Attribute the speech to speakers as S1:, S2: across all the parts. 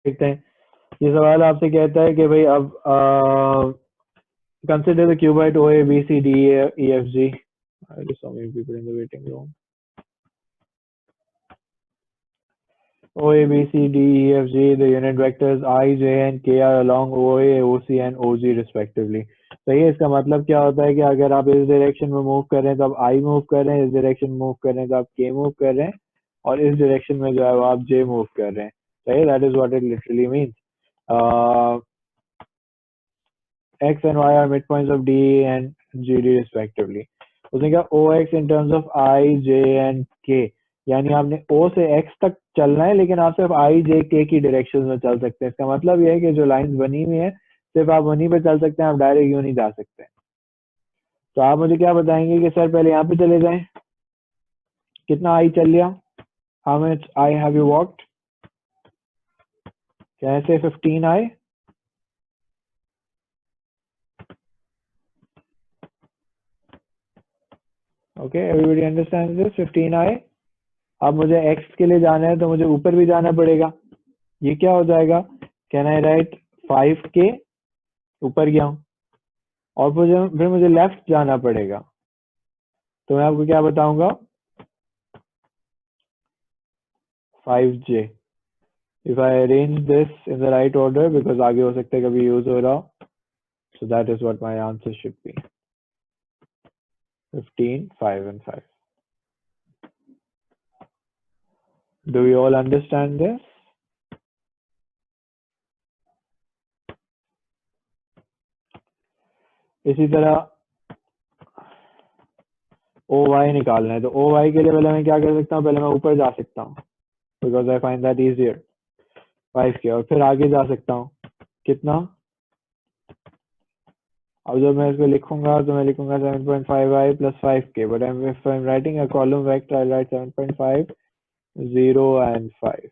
S1: देखते हैं। ये सवाल आपसे कहता है कि भाई अब consider the cuboid OA, B, C, D, E, F, G. There's so many people in the waiting room. OA, B, C, D, E, F, G. The unit vectors I, J, and K are along OA, OC, and OG respectively. सही है। इसका मतलब क्या होता है कि अगर आप इस डायरेक्शन में मूव कर रहे हैं तो आप I मूव कर रहे हैं, इस डायरेक्शन में मूव कर रहे हैं तो आप K मूव कर रहे हैं, और इस डायरेक्शन में जो है वो आप J मूव कर रहे हैं। सही है। That is what it literally means. X and Y are midpoints of D and GD respectively. उसने कहा OX in terms of I, J and K, यानी आपने O से X तक चलना है लेकिन आप सिर्फ I, J, K की डायरेक्शन में चल सकते हैं। इसका मतलब यह है कि जो लाइंस बनी हुई है सिर्फ आप वहीं पे चल सकते हैं, आप डायरेक्ट यूं नहीं जा सकते। तो आप मुझे क्या बताएंगे कि सर पहले यहाँ पे चले जाएं, कितना I चल लिया, how much I have you walked, can I say 15 I? Okay, everybody understands this, 15 I। अब मुझे x के लिए जाना है तो मुझे ऊपर भी जाना पड़ेगा। ये क्या हो जाएगा, कैन आई राइट 5K, ऊपर गया हूँ, और फिर मुझे लेफ्ट जाना पड़ेगा। तो मैं आपको क्या बताऊंगा, 5J। If I arrange this in the right order, because आगे हो सकता है कभी यूज हो रहा, so that is what my answer should be, 15, 5 and 5। Do you all understand this? इसी तरह OY निकालना है, तो OY के लिए पहले मैं क्या कर सकता हूँ, पहले मैं ऊपर जा सकता हूँ, because I find that easier, 5K, और फिर आगे जा सकता हूँ, कितना, अब जब मैं इसको लिखूंगा तो मैं लिखूंगा 7.5i plus 5k, but if I'm writing a column vector, I'll write 7.5, 0 and 5.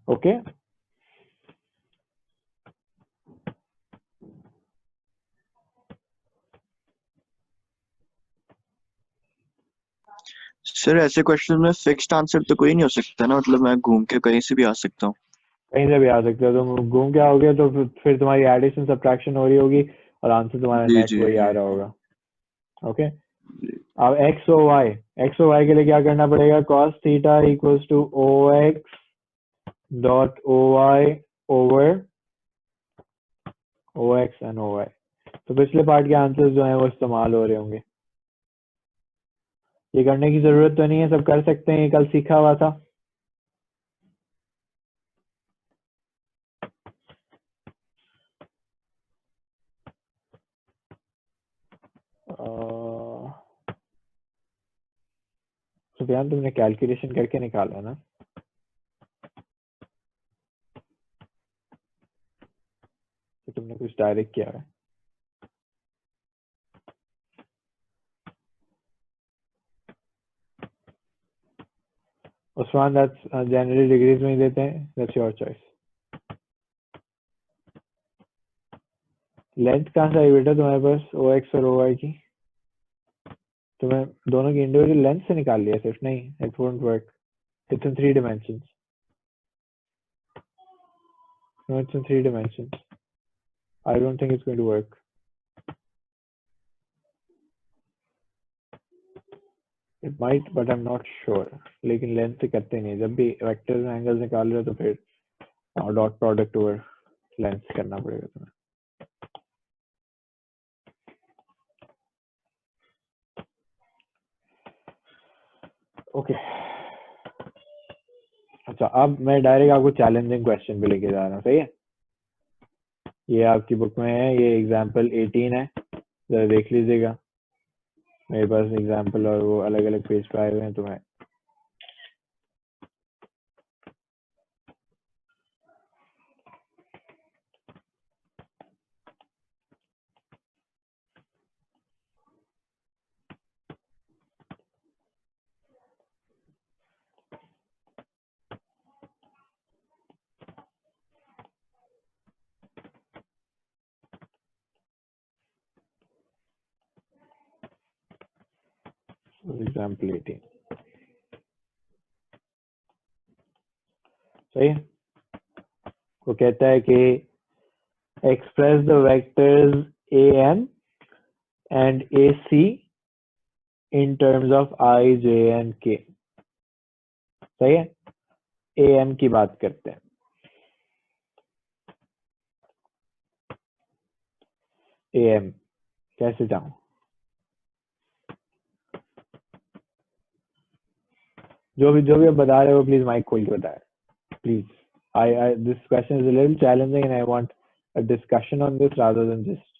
S1: Okay?
S2: Sir ऐसे क्वेश्चन में फिक्स्ड आंसर तो कोई नहीं हो सकता ना, मतलब मैं घूम के कहीं से भी आ सकता हूँ।
S1: कहीं से भी आ सकते हो तुम, घूम के आओगे तो फिर तुम्हारी एडिशन सब्ट्रैक्शन हो रही होगी और आंसर तुम्हारा
S2: जी
S1: नेट
S2: जी
S1: वही आ रहा होगा। ओके, अब एक्स और वाई के लिए क्या करना पड़ेगा, cos theta equals to o x dot o y over o x and o y. तो पिछले पार्ट के आंसर्स जो हैं वो इस्तेमाल हो रहे होंगे। ये करने की जरूरत तो नहीं है, सब कर सकते हैं, ये कल सीखा हुआ था। सुफियान तुमने कैलकुलेशन करके निकाला ना? तो तुमने कुछ डायरेक्ट किया है? उस्मान दैट्स जनरली डिग्रीज में ही देते हैं, दैट्स योर चॉइस। लेंथ कहाँ से आई बेटा तुम्हारे पास ओ एक्स और ओ वाई की? तुम्हें दोनों की इंडिविजुअल लेंथ से निकाल लिया सिर्फ? नहीं, it won't work, it's in 3 dimensions। No, it's in 3 dimensions. I don't think it's going to work. It might, but I'm not sure. लेकिन लेंथ से करते नहीं, जब भी वेक्टर्स एंगल्स निकाल रहे हो तो फिर डॉट प्रोडक्ट ओवर लेंथ करना पड़ेगा तुम्हें। ओके अच्छा, अब मैं डायरेक्ट आपको चैलेंजिंग क्वेश्चन पे लेके जा रहा हूँ, सही है? ये आपकी बुक में है, ये एग्जाम्पल 18 है, जरा देख लीजिएगा। मेरे पास एग्जाम्पल और वो अलग अलग पेज पे आए हुए हैं, तो मैं एग्जाम्पल 18। सही है। वो कहता है कि express the vectors am and ac in terms of I, j and k। सही है, am की बात करते हैं। am कैसे जाऊं? जो भी आप बता रहे हो प्लीज माइक खोल के बताएं please. I this question is a little challenging and I want a discussion on this rather than just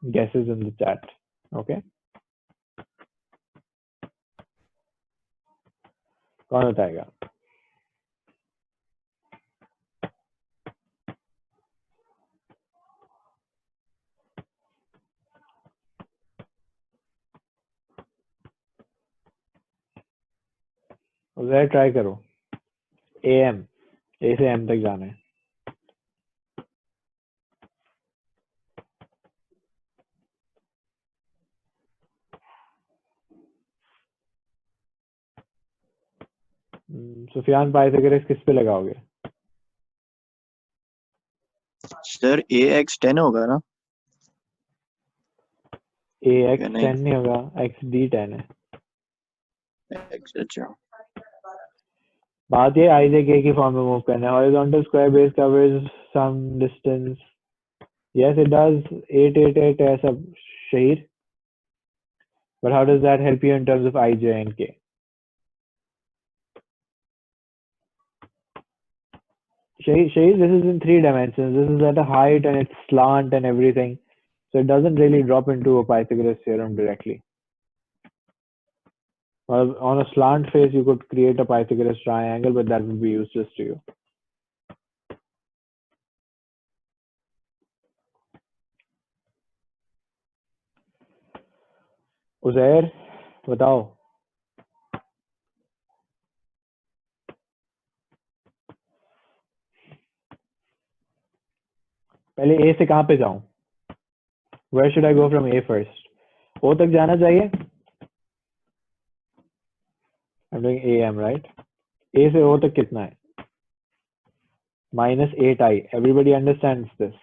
S1: guesses in the chat. Okay, कौन बताएगा? उधर ट्राई करो। am, a से m तक जाना है। सुफियान पाइथागोरस किस पे लगाओगे?
S2: सर ax 10 होगा ना?
S1: ax
S2: या नहीं?
S1: 10 नहीं होगा, xd 10 है।
S2: x अच्छा।
S1: बात ये i j k की फॉर्म में मूव करना है। Horizontal square base covers some distance. Yes it does, 888 है सब शहीर। But how does that help you in terms of i j and k? Shahid, this is in 3 dimensions. This is at a height and it's slant and everything. So it doesn't really drop into a Pythagoras theorem directly. Well, on a slant face, you could create a Pythagoras triangle, but that would be useless to you. Uzair, बताओ। पहले A से कहाँ पे जाऊं? Where should I go from A first? O तक जाना चाहिए? I'm doing AM, right? A से O तक कितना है? -8i. Everybody understands this.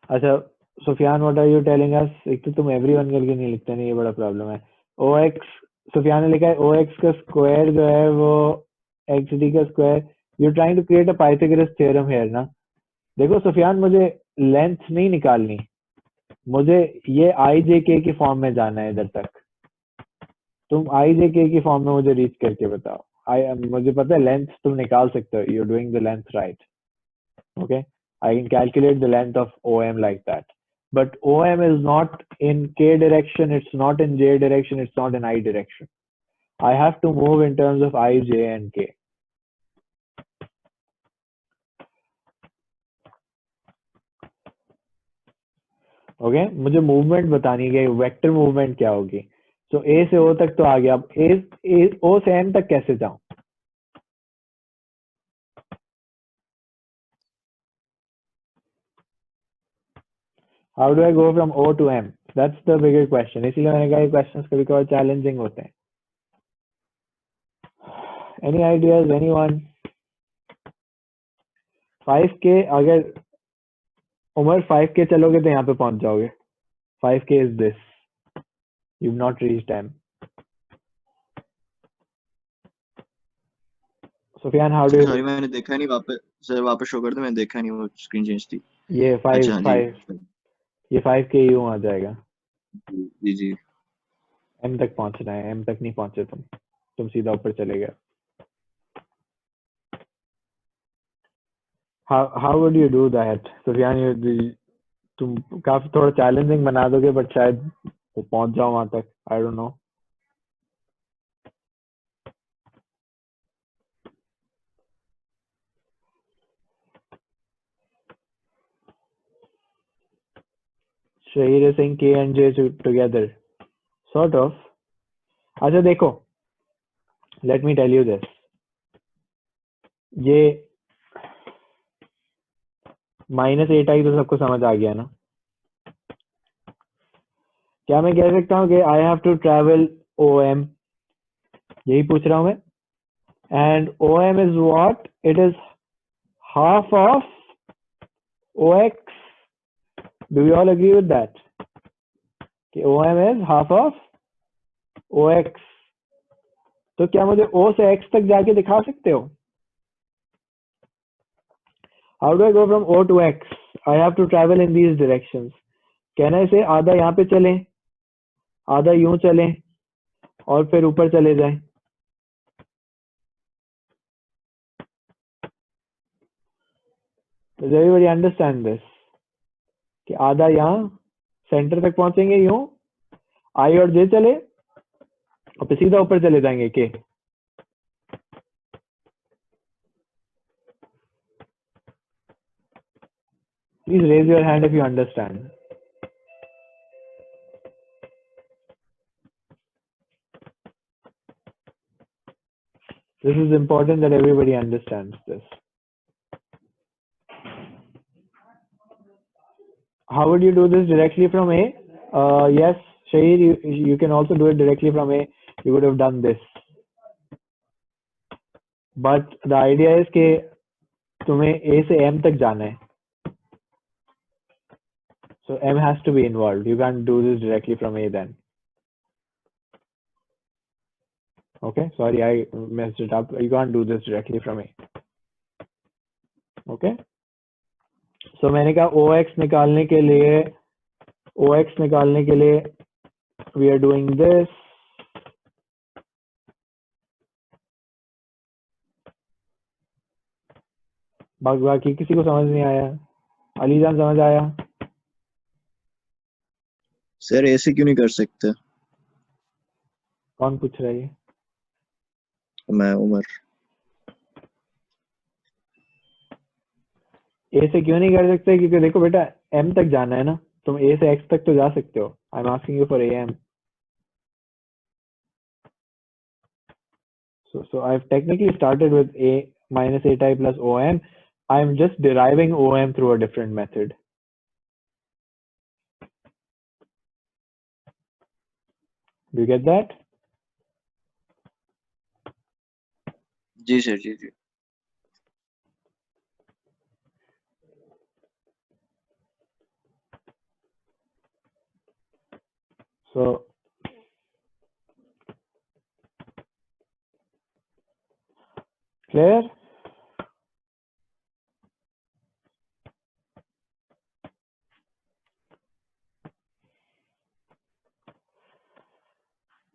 S1: अच्छा, Sufiyan, what are you telling us? एक तो तुम everyone करके नहीं लिखते नहीं, ये बड़ा प्रॉब्लम है। OX, सुफियान ने लिखा है OX का स्क्वायर जो है वो XD का square. You trying to create a Pythagoras theorem here ना। देखो सुफियान, मुझे लेंथ नहीं निकालनी, मुझे ये आई जे के की फॉर्म में जाना है इधर तक। तुम आई जे के की फॉर्म में मुझे रीच करके बताओ। मुझे पता है लेंथ तुम निकाल सकते हो, you are doing the length right. Okay, I can calculate the length of OM like that. But OM is not in K direction, it's not in J direction, it's not in I direction. I have to move in terms of I, J and K. Okay, मुझे movement बतानी है, vector movement क्या होगी। So A से O तक तो आ गया, अब O से M तक कैसे जाऊं? How do I go from O to M? That's the bigger question. इसीलिए मैंने कहा ये questions कभी कभार challenging होते हैं। Any ideas, anyone? 5K, अगर उमर 5K चलोगे तो यहाँ पे पहुंच जाओगे। 5K is this. You've not reached M. Sufyan, how do you?
S2: Sorry मैंने देखा नहीं, वापस सर वापस शो कर दो, मैंने देखा नहीं, वो स्क्रीन चेंज थी।
S1: ये
S2: अच्छा जी।
S1: 5K यूं आ जाएगा।
S2: जी जी।
S1: M तक पहुंचना है, M तक नहीं पहुंचे तुम सीधा ऊपर चले गए। How would you do that? Sufyan, तुम काफी थोड़ा चैलेंजिंग बना दोगे, बट शायद वो पहुंच जाओ वहां तक। I don't know. Shahir is saying K and J together. Sort of. अच्छा देखो, let me tell you this. ये -8i तो सबको समझ आ गया ना। क्या मैं कह सकता हूँ कि I have to travel OM? यही पूछ रहा हूँ मैं. And OM is what? It is half of OX. Do we all agree with that? कि OM is half of OX. तो क्या मुझे O से X तक जाके दिखा सकते हो? How do I go from O to X? I have to travel in these directions. कहना इसे आधा यहाँ पे चलें, आधा यूं चलें और फिर ऊपर चले जाएं. Does everybody understand this? कि आधा यहाँ सेंटर तक पहुंचेंगे यूं, I और J चले और फिर सीधा ऊपर चले जाएंगे K. Please raise your hand if you understand. This is important that everybody understands this. How would you do this directly from A? Yes, Shahir, you can also do it directly from A. You would have done this. But the idea is कि तुम्हें A से M तक जाना है. So M has to be involved. You can't do this directly from A then. Okay, sorry, I messed it up. You can't do this directly from A. Okay. So मैंने कहा OX निकालने के लिए we are doing this. बाकी किसी को समझ नहीं आया? अलीजान समझ आया?
S2: सर ऐसे क्यों नहीं कर सकते?
S1: कौन पूछ रहा है ये?
S2: मैं उमर.
S1: ए से क्यों नहीं कर सकते? क्योंकि देखो बेटा M तक जाना है ना, तुम A से X तक तो जा सकते हो. I am asking you for AM. So I've technically started with A minus A type plus OM. I'm just deriving OM through a different method. Do you get that?
S2: जी sir, जी जी.
S1: So clear?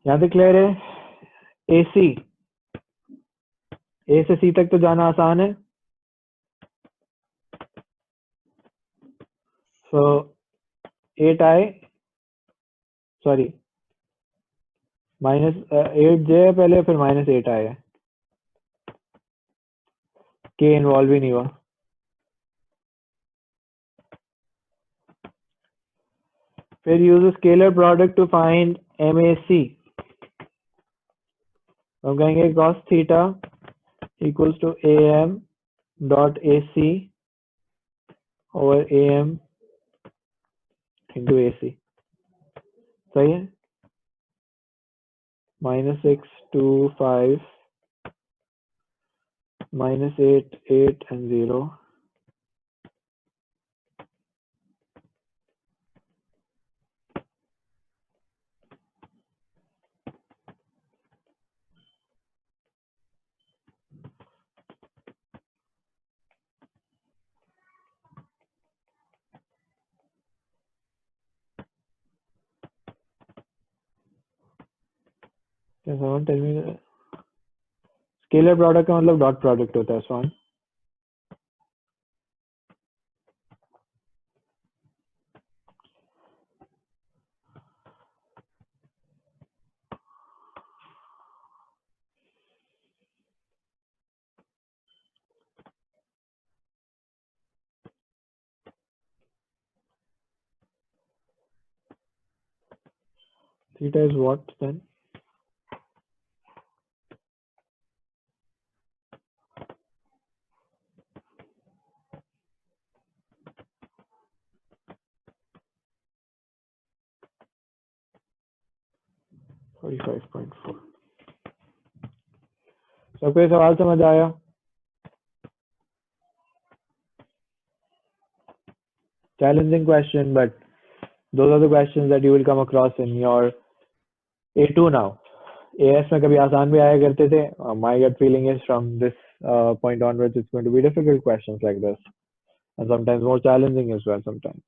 S1: यहाँ तक clear है? AC A से C तक तो जाना आसान है. So 8I, sorry, minus 8J है पहले, फिर minus 8I है. K इन्वॉल्व ही नहीं हुआ. फिर use a scalar product to find MAC. हम कहेंगे cos theta equals to AM dot AC over AM into AC. सही है? -625 -8 8 and 0. Can someone tell me the scalar product का मतलब dot product होता है स्वान. Theta is what then? 45.4। सबको ये सवाल समझ आया? Challenging question, but those are the questions that you will come across in your A2 now. AS में कभी आसान भी आया करते थे. My gut feeling is from this point onwards, it's going to be difficult questions like this, and sometimes more challenging as well. Sometimes.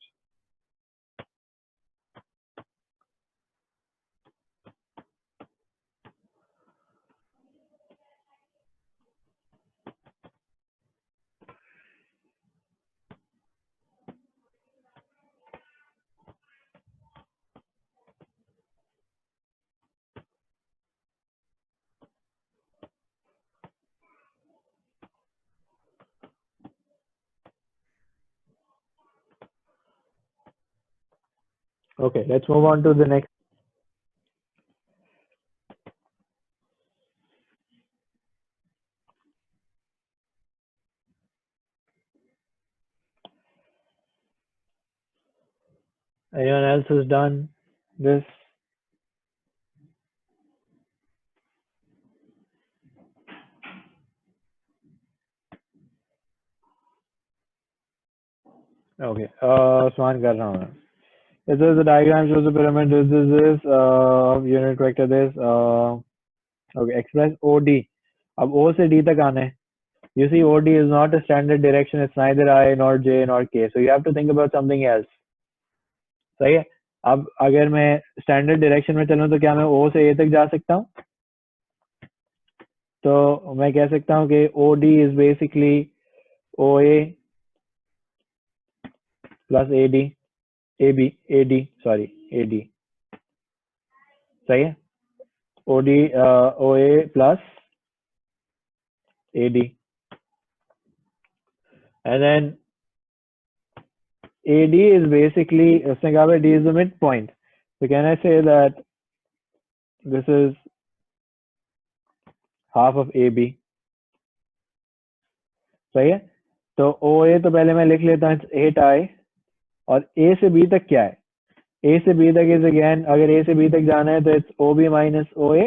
S1: Okay, let's move on to the next. Anyone else has done this? Okay, Usman कर रहा हूँ मैं. This is the diagram shows the pyramid. This is this unit vector. This okay. Express OD. अब O से D तक आना है. You see, OD is not a standard direction. It's neither I nor J nor K. So you have to think about something else. सही है. अब अगर मैं स्टैंडर्ड डायरेक्शन में चलूं तो क्या मैं O से A तक जा सकता हूं? तो मैं कह सकता हूं कि OD is basically OA plus AD. AD. सही है. OD OA plus AD. And then AD is basically, उसने कहा D is the midpoint. So can I say that this is half of AB? सही है. तो OA तो पहले मैं लिख लेता हूँ 8I, और A से B तक क्या है? A से B तक is again, अगर A से B तक जाना है तो it's OB minus OA.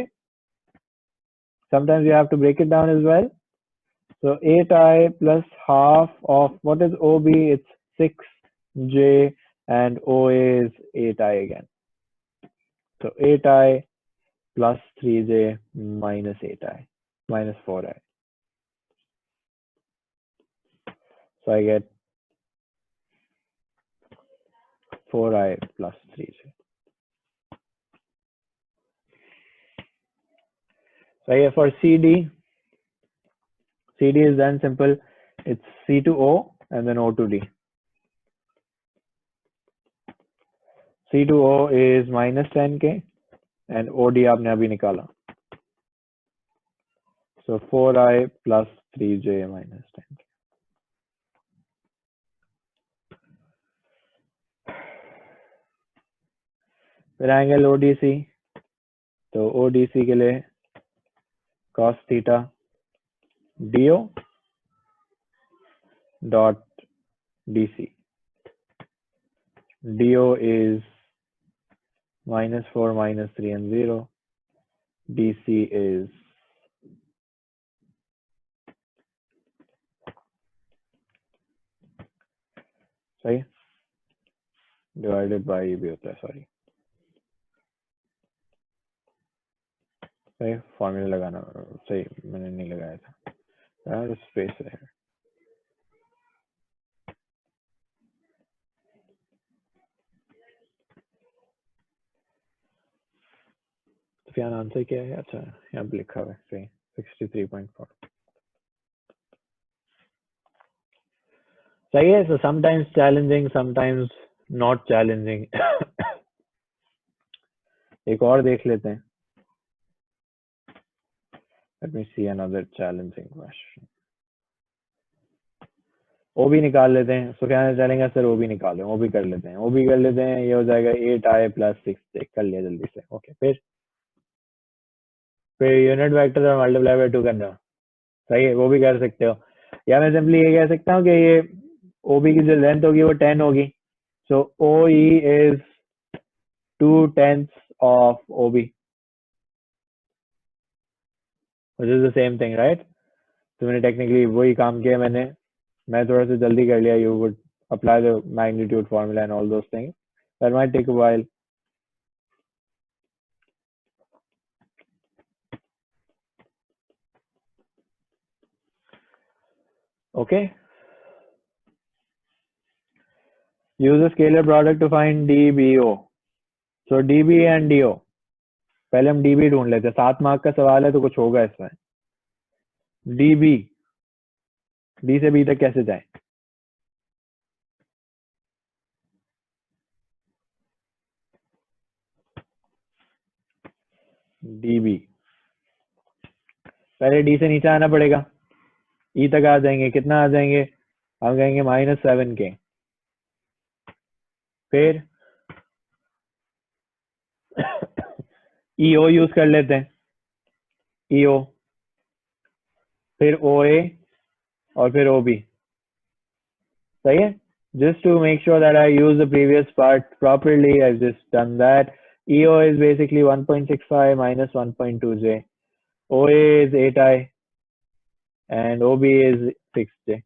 S1: Sometimes you have to break it down as well. So 8I plus half of, what is OB? It's 6J, and OA is 8I again. So 8I plus 3J minus 8I minus 4I. So I get 4I plus 3J. So here for CD is then simple. It's C to O and then O to D. C to O is minus 10K and OD आपने अभी निकाला. So 4I plus 3J minus 10K. फिर angle ODC, तो ODC के लिए cos theta DO dot DC. DO is minus 4 minus 3 and 0. DC is सही, divided by ये भी होता है, सॉरी सही. फॉर्मूला लगाना सही, मैंने नहीं लगाया था. स्पेस है. तो आंसर क्या है? अच्छा, यहाँ पे लिखा हुआ है सही, 63.4. सही है. So sometimes challenging, sometimes not challenging. एक और देख लेते हैं. Let me see another challenging question. OB निकाल लेते हैं. So क्या चलेंगे सर? OB निकालो. OB कर लेते हैं. OB कर लेते हैं. ये हो जाएगा 8I plus 6J. कर लिया जल्दी से. ओके. फिर यूनिट वेक्टर और मल्टीप्लाई बाय 2 करना. सही है, वो भी कर सकते हो. या मैं सिंपली ये कह सकता हूँ कि ये OB की जो लेंथ होगी वो 10 होगी. सो OE is 2/10 of OB. which is the same thing, right? तुमने टेक्निकली वही काम किया, मैं थोड़ा सा जल्दी कर लिया. You would apply the magnitude formula and all those things. That might take a while. Okay. Use a scalar product to find DBO. So DB and DO. पहले हम DB ढूंढ लेते हैं. 7 मार्क का सवाल है तो कुछ होगा इसमें. DB, D से B तक कैसे जाए? DB पहले D से नीचे आना पड़ेगा. E तक आ जाएंगे. कितना आ जाएंगे? हम कहेंगे -7K. फिर EO यूज कर लेते हैं. EO, फिर OA और फिर OB. सही है? Just to make sure that I use the previous part properly, I've just done that. EO is basically 1.65 minus 1.2J. OA is 8I and OB is 6J.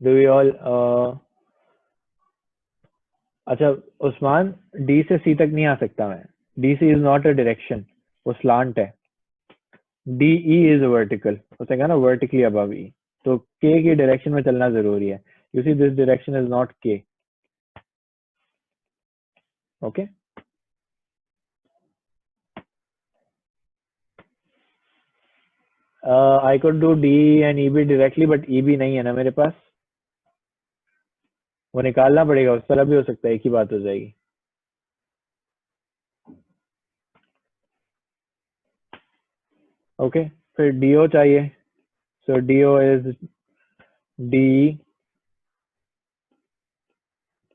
S1: Do we all अच्छा Usman, D से C तक नहीं आ सकता मैं. DC is not a direction, वो slant है. DE is a vertical, उसने कहा ना vertically above E. तो K की direction में चलना जरूरी है. You see this direction is not K. Okay. I could do D and EB directly, but EB नहीं है ना मेरे पास. वो निकालना पड़ेगा. उस तरह भी हो सकता है. एक ही बात हो जाएगी. ओके फिर DO चाहिए. So DO is DE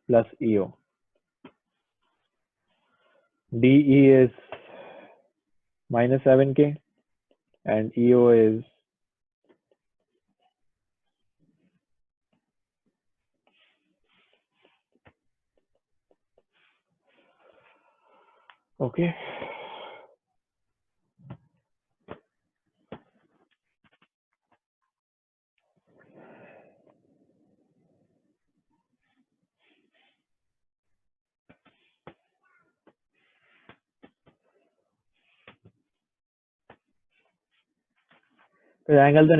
S1: plus EO. DE is -7K and EO is okay. फिर एंगल तो